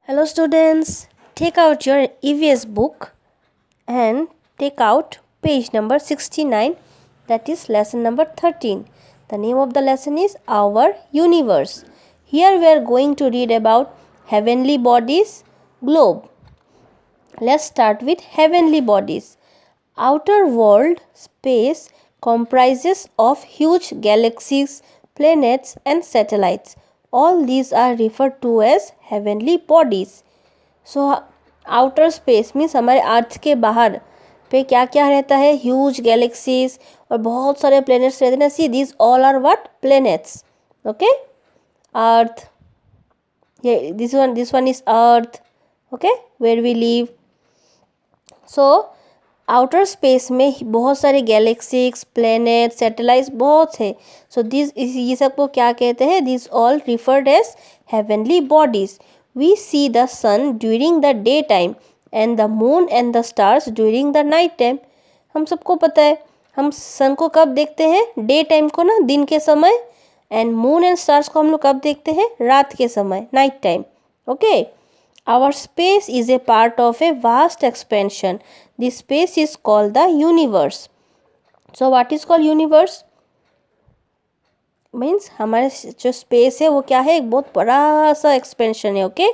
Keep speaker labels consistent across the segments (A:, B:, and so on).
A: Hello students, take out your EVS book and take out page number 69, that is lesson number 13. The name of the lesson is Our Universe. Here we are going to read about heavenly bodies, globe. Let's start with heavenly bodies. Outer world space comprises of huge galaxies, planets and satellites. All these are referred to as heavenly bodies. So outer space means हमारे अर्थ के बाहर पे क्या क्या रहता है, huge galaxies और बहुत सारे प्लैनेट्स रहते हैं. See this all are what, planets. Okay, earth, ये this one is earth. Okay, where we live. So outer space में बहुत सारे गैलेक्सीज, प्लैनेट, सैटेलाइट्स बहुत है. सो दिस ये सब को क्या कहते हैं, this all referred as heavenly bodies. We see the sun during the daytime and the moon and the stars during the night time. हम सबको पता है हम सन को कब देखते हैं, डे टाइम को ना, दिन के समय. एंड मून एंड स्टार्स को हम लोग कब देखते हैं, रात के समय, night time. Okay, our space is a part of a vast expansion. This space is called the universe. So what is called universe means हमारे जो स्पेस है वो क्या है, एक बहुत बड़ा सा एक्सपेंशन है. Okay,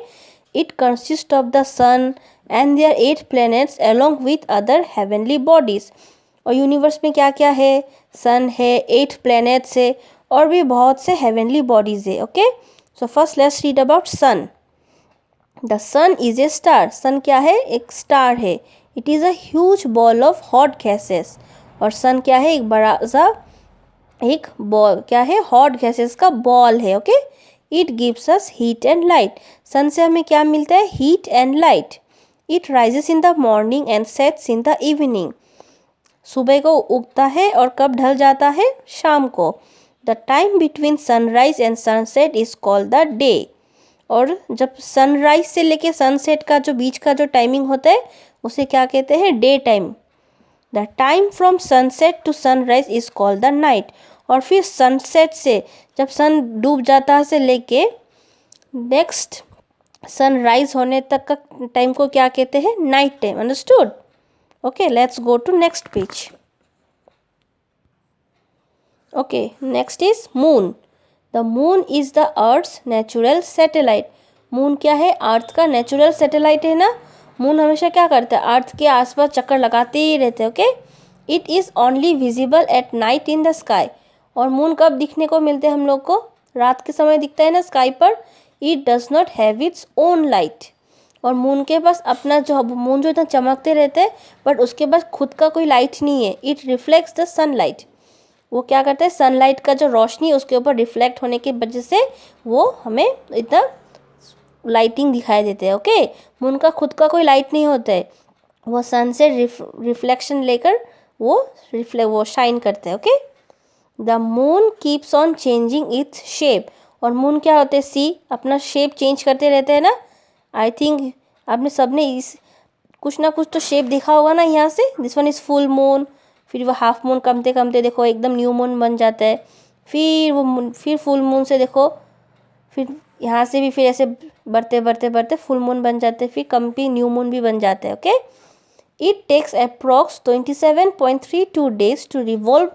A: it consist of the sun and there 8 planets along with other heavenly bodies. और यूनिवर्स में क्या क्या है, सन है, 8 प्लैनेट्स है और भी बहुत से हेवनली बॉडीज है. Okay, so first let's read about sun. The sun is a star. Sun क्या है, एक स्टार है. It is a huge ball of hot gases. और सन क्या है, एक बड़ा सा एक बॉल, क्या है, हॉट गैसेस का बॉल है. Okay, it gives us heat and light. Sun से हमें क्या मिलता है, heat and light. It rises in the morning and sets in the evening. सुबह को उगता है और कब ढल जाता है, शाम को. The time between sunrise and sunset is called the day. और जब सनराइज से लेके सनसेट का जो बीच का जो टाइमिंग होता है उसे क्या कहते हैं, day time. The time from sunset to sunrise is called the night. और फिर सनसेट से जब सन डूब जाता है से लेके नेक्स्ट सनराइज होने तक का टाइम को क्या कहते हैं, night time. Understood. Okay, let's go to next page. Okay, next is moon. The moon is the earth's natural satellite. Moon क्या है, अर्थ का नेचुरल सैटेलाइट है ना. मून हमेशा क्या करता है, अर्थ के आसपास चक्कर लगाते ही रहते हैं. Okay, it is only visible at night in the sky. और मून कब दिखने को मिलते हैं हम लोग को, रात के समय दिखता है ना स्काई पर. It does not have its own light. और मून के पास अपना जो, मून जो इतना चमकते रहते हैं बट उसके पास खुद का कोई लाइट नहीं है. It reflects the sunlight. वो क्या करता है, सनलाइट का जो रोशनी उसके ऊपर रिफ्लेक्ट होने की वजह से वो हमें इतना लाइटिंग दिखाई देते हैं. ओके, मून का खुद का कोई लाइट नहीं होता है, वो सन से रिफ्लेक्शन लेकर वो शाइन करते हैं. Okay, the moon keeps on changing its shape. और मून क्या होते हैं, सी अपना शेप चेंज करते रहते हैं ना. आई थिंक आपने सबने इस कुछ ना कुछ तो शेप दिखा होगा ना. यहाँ से this one is full moon, फिर वो हाफ मून कमते कमते देखो एकदम न्यू मून बन जाता है. फिर फुल मून से देखो, फिर यहाँ से भी फिर ऐसे बढ़ते बढ़ते बढ़ते फुल मून बन जाते हैं, फिर कम न्यू मून भी बन जाते हैं. Okay, it takes approx 27.32 days to revolve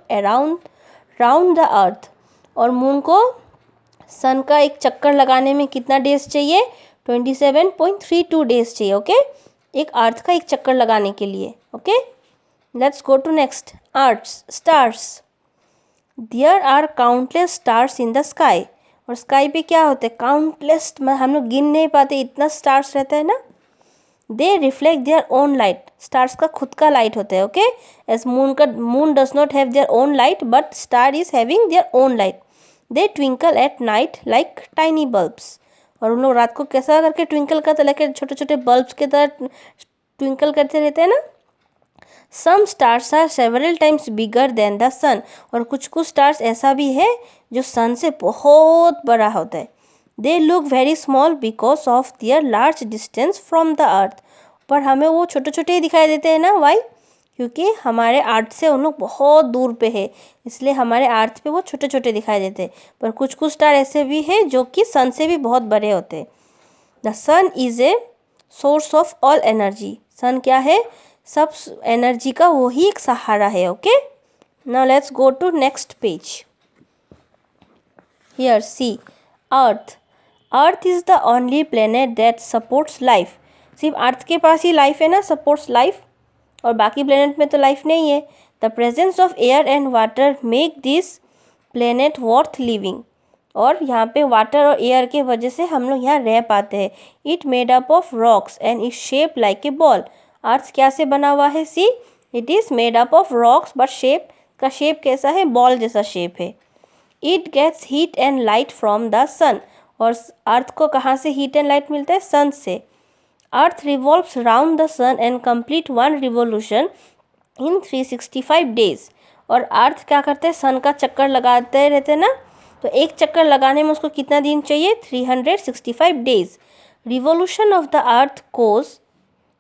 A: round the earth. और मून को सन का एक चक्कर लगाने में कितना डेज चाहिए, 27.32 days चाहिए. ओके, एक अर्थ का एक चक्कर लगाने के लिए. Okay, let's go to next. Arts, stars. There are countless stars in the sky. और स्काई पे क्या होते हैं, काउंटलेस, हम लोग गिन नहीं पाते, इतना स्टार्स रहता है ना. They reflect their own light. Stars का खुद का लाइट होता है. Okay, as moon does not have their own light but star is having their own light. They twinkle at night like tiny bulbs. और उन लोग रात को कैसा करके ट्विंकल करते, लाइक छोटे छोटे बल्ब्स की तरह ट्विंकल करते रहते हैं ना. Some stars are several times bigger than the sun. और कुछ कुछ स्टार्स ऐसा भी है जो सन से बहुत बड़ा होता है. They look very small because of their large distance from the earth. पर हमें वो छोटे छोटे ही दिखाई देते हैं ना. वाई, क्योंकि हमारे अर्थ से उन लोग बहुत दूर पे है, इसलिए हमारे अर्थ पे वो छोटे छोटे दिखाई देते हैं. पर कुछ कुछ स्टार ऐसे भी है जो कि सन से भी बहुत बड़े होते हैं. The sun is a source of all energy, sun क्या है, सब एनर्जी का वही एक सहारा है. Okay, now let's go to next page. Here see earth. Earth is the only planet that supports life. सिर्फ अर्थ के पास ही लाइफ है ना, सपोर्ट्स लाइफ, और बाकी प्लेनेट में तो लाइफ नहीं है. The presence of air and water make this planet worth living. और यहाँ पे वाटर और एयर के वजह से हम लोग यहाँ रह पाते हैं. It made up of rocks and it shape like a ball. Earth क्या से बना हुआ है, see it is made up of rocks but shape का शेप कैसा है, बॉल जैसा शेप है. It gets heat and light from the sun. और अर्थ को कहाँ से हीट एंड लाइट मिलता है, सन से. Earth revolves round the sun and complete one revolution in 365 days. और अर्थ क्या करते हैं, सन का चक्कर लगाते रहते हैं ना, तो एक चक्कर लगाने में उसको कितना दिन चाहिए, 365 days. Revolution of the earth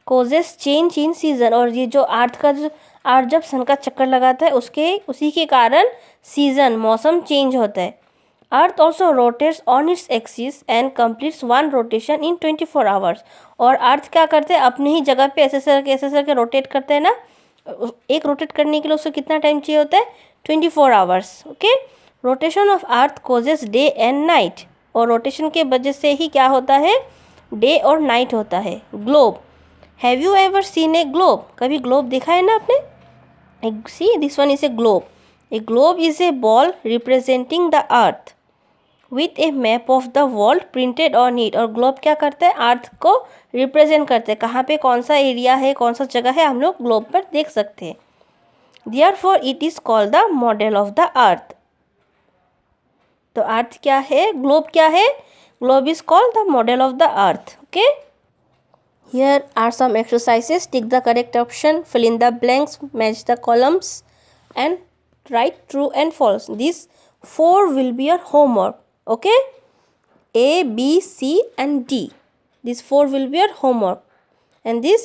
A: causes change in season. और ये जो अर्थ जब सन का चक्कर लगाता है उसी के कारण सीजन मौसम चेंज होता है. Earth also rotates on its axis and completes one rotation in 24 hours. और अर्थ क्या करते हैं, अपने ही जगह पे ऐसे करके रोटेट करते हैं ना. एक रोटेट करने के लिए उसको कितना टाइम चाहिए होता है, 24 hours. Okay, rotation of earth causes day and night. और रोटेशन के वजह से ही क्या होता है, डे और नाइट होता है. Globe. Have you ever seen A globe. कभी ग्लोब देखा है ना आपने. See this one is a globe. A globe is a ball representing the earth with A map of the world printed on it. और globe क्या करता है, अर्थ को रिप्रेजेंट करते हैं, कहाँ पे कौन सा एरिया है, कौन सा जगह है, हम लोग ग्लोब पर देख सकते हैं. Therefore it is called the model of the earth. तो अर्थ क्या है, ग्लोब क्या है, globe is called the model of the earth. Okay, here are some exercises. Tick the correct option, fill in the blanks, match the columns and write true and false. These 4 will be your homework. Okay, A, B, C and D. These 4 will be your homework, and this